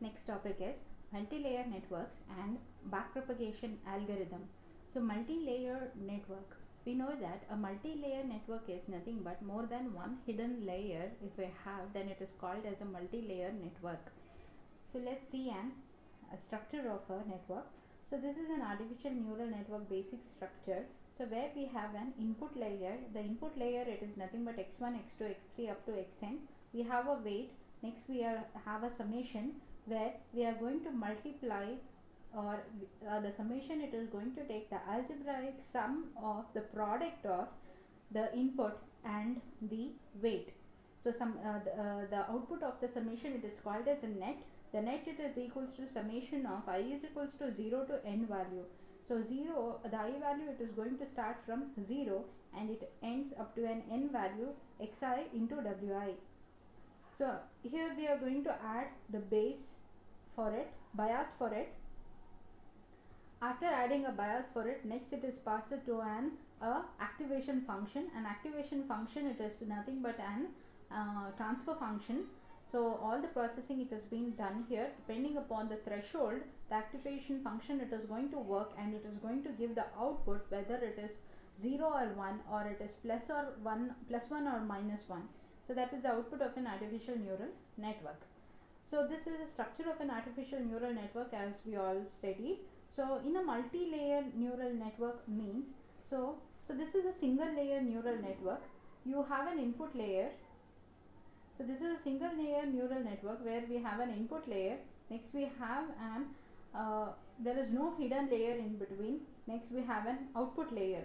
Next topic is multi-layer networks and backpropagation algorithm. So multi-layer network. We know that a multi-layer network is nothing but more than one hidden layer. If we have, then it is called as a multi-layer network. So let's see a structure of a network. So this is an artificial neural network basic structure. So where we have an input layer. The input layer, it is nothing but x1, x2, x3 up to xn. We have a weight. Next we have a summation where we are going to multiply, or the summation, it is going to take the algebraic sum of the product of the input and the weight. So the output of the summation, it is called as a net. The net, it is equals to summation of I is equals to 0 to n value. So 0, the I value, it is going to start from 0 and it ends up to an n value xi into wi. So here we are going to add the base for it, bias for it. After adding a bias for it, next it is passed to an activation function. An activation function, it is nothing but an transfer function. So all the processing, it has been done here. Depending upon the threshold, the activation function, it is going to work and it is going to give the output whether it is 0 or 1, or it is plus 1 or minus 1. So that is the output of an artificial neural network. So this is the structure of an artificial neural network as we all studied. So in a multi-layer neural network means, so this is a single layer neural network. You have an input layer. So this is a single layer neural network where we have an input layer. Next we have an there is no hidden layer in between. Next we have an output layer.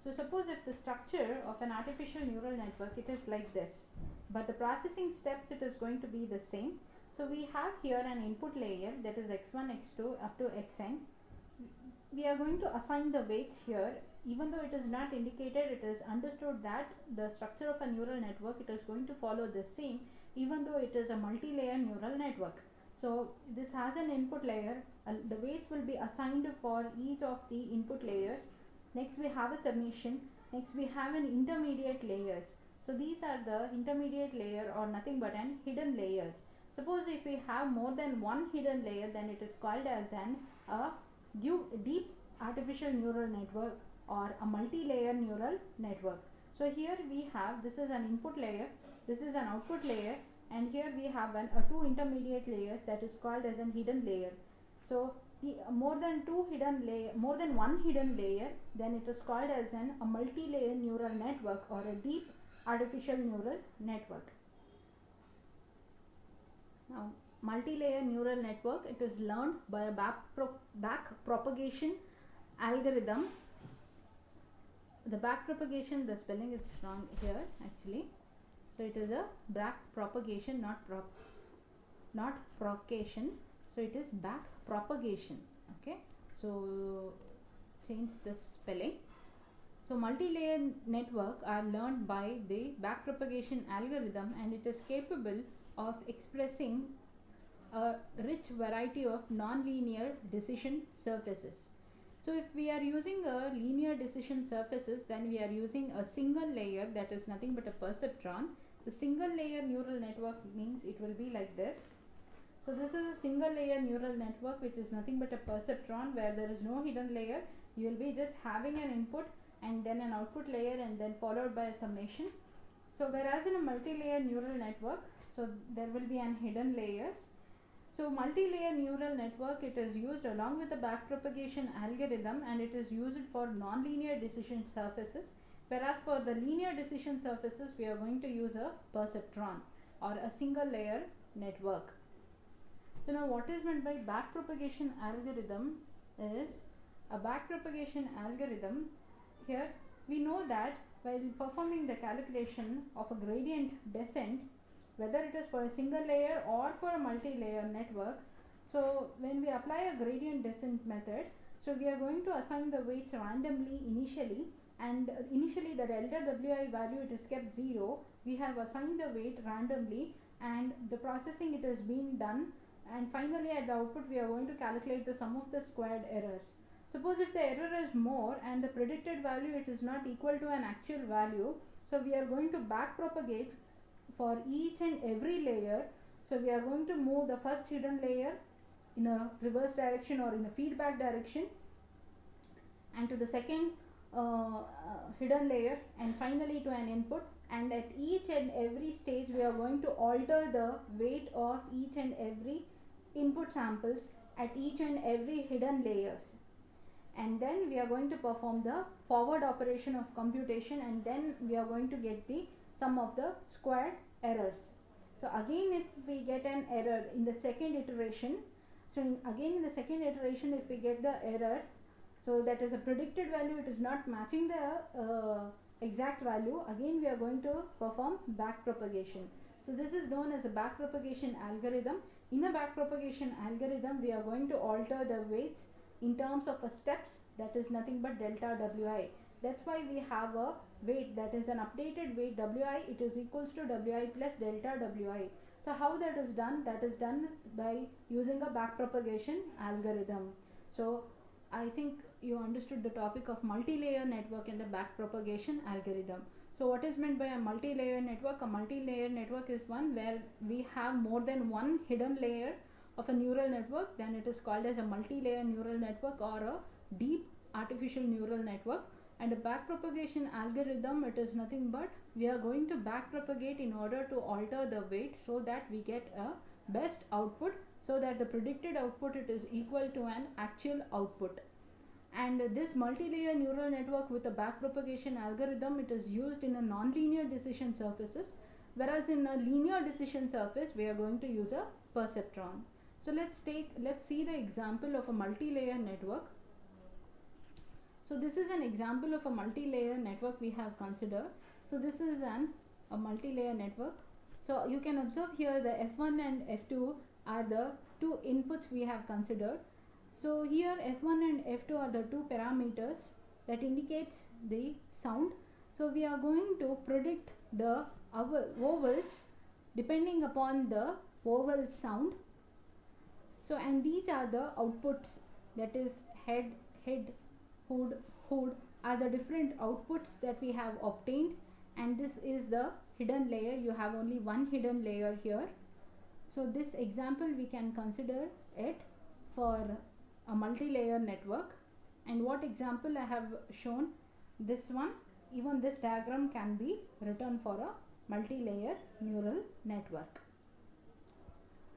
So suppose if the structure of an artificial neural network, it is like this, but the processing steps, it is going to be the same. So we have here an input layer, that is x1, x2 up to xn. We are going to assign the weights here. Even though it is not indicated, it is understood that the structure of a neural network, it is going to follow the same, even though it is a multi-layer neural network. So this has an input layer. The weights will be assigned for each of the input layers. Next we have a summation. Next we have an intermediate layers. So these are the intermediate layer, or nothing but an hidden layers. Suppose if we have more than one hidden layer, then it is called as an deep artificial neural network or a multi-layer neural network. So here we have, this is an input layer, this is an output layer, and here we have two intermediate layers, that is called as an hidden layer. So more than one hidden layer, then it is called as a multi-layer neural network or a deep artificial neural network. Now multi-layer neural network, it is learned by a backpropagation algorithm. The backpropagation, the spelling is wrong here actually. So it is a backpropagation, not propagation. So it is backpropagation. Okay, so change the spelling. So multi-layer network are learned by the backpropagation algorithm, and it is capable of expressing a rich variety of non-linear decision surfaces. So if we are using a linear decision surfaces, then we are using a single layer, that is nothing but a perceptron. The single layer neural network means it will be like this. So this is a single layer neural network which is nothing but a perceptron, where there is no hidden layer. You will be just having an input and then an output layer, and then followed by a summation. So whereas in a multi-layer neural network, so there will be an hidden layers. So multi-layer neural network, it is used along with the backpropagation algorithm, and it is used for non-linear decision surfaces, whereas for the linear decision surfaces, we are going to use a perceptron or a single layer network. So now what is meant by backpropagation algorithm is, a backpropagation algorithm, here we know that while performing the calculation of a gradient descent, whether it is for a single layer or for a multi-layer network, so when we apply a gradient descent method, so we are going to assign the weights randomly initially, and initially the delta wi value, it is kept 0. We have assigned the weight randomly, and the processing, it has been done, and finally at the output we are going to calculate the sum of the squared errors. Suppose if the error is more and the predicted value, it is not equal to an actual value, so we are going to backpropagate for each and every layer. So we are going to move the first hidden layer in a reverse direction or in a feedback direction, and to the second hidden layer, and finally to an input. And at each and every stage we are going to alter the weight of each and every input samples at each and every hidden layers, and then we are going to perform the forward operation of computation, and then we are going to get the sum of the squared errors. So again, if we get an error in the second iteration, again in the second iteration if we get the error, so that is a predicted value, it is not matching the exact value, again we are going to perform back propagation. So this is known as a back propagation algorithm. In a back propagation algorithm, we are going to alter the weights in terms of a steps, that is nothing but delta wi. That's why we have a weight, that is an updated weight wi, it is equals to wi plus delta wi. So how that is done? That is done by using a back propagation algorithm. So I think you understood the topic of multi-layer network and the back propagation algorithm. So what is meant by a multi-layer network? A multi-layer network is one where we have more than one hidden layer of a neural network, then it is called as a multi-layer neural network or a deep artificial neural network. And a back propagation algorithm, it is nothing but we are going to back propagate in order to alter the weight so that we get a best output, so that the predicted output it is equal to an actual output. And this multi-layer neural network with a back propagation algorithm, it is used in a non-linear decision surfaces, whereas in a linear decision surface we are going to use a perceptron. So let's see the example of a multi-layer network. So this is an example of a multi-layer network we have considered. So this is a multi-layer network. So you can observe here the F1 and F2 are the two inputs we have considered. So here F1 and F2 are the two parameters that indicates the sound. So we are going to predict the vowels depending upon the vowel sound. So and these are the outputs, that is head, hood are the different outputs that we have obtained, and this is the hidden layer. You have only one hidden layer here. So this example we can consider it for a multi-layer network. And what example I have shown, this one, even this diagram can be written for a multi-layer neural network.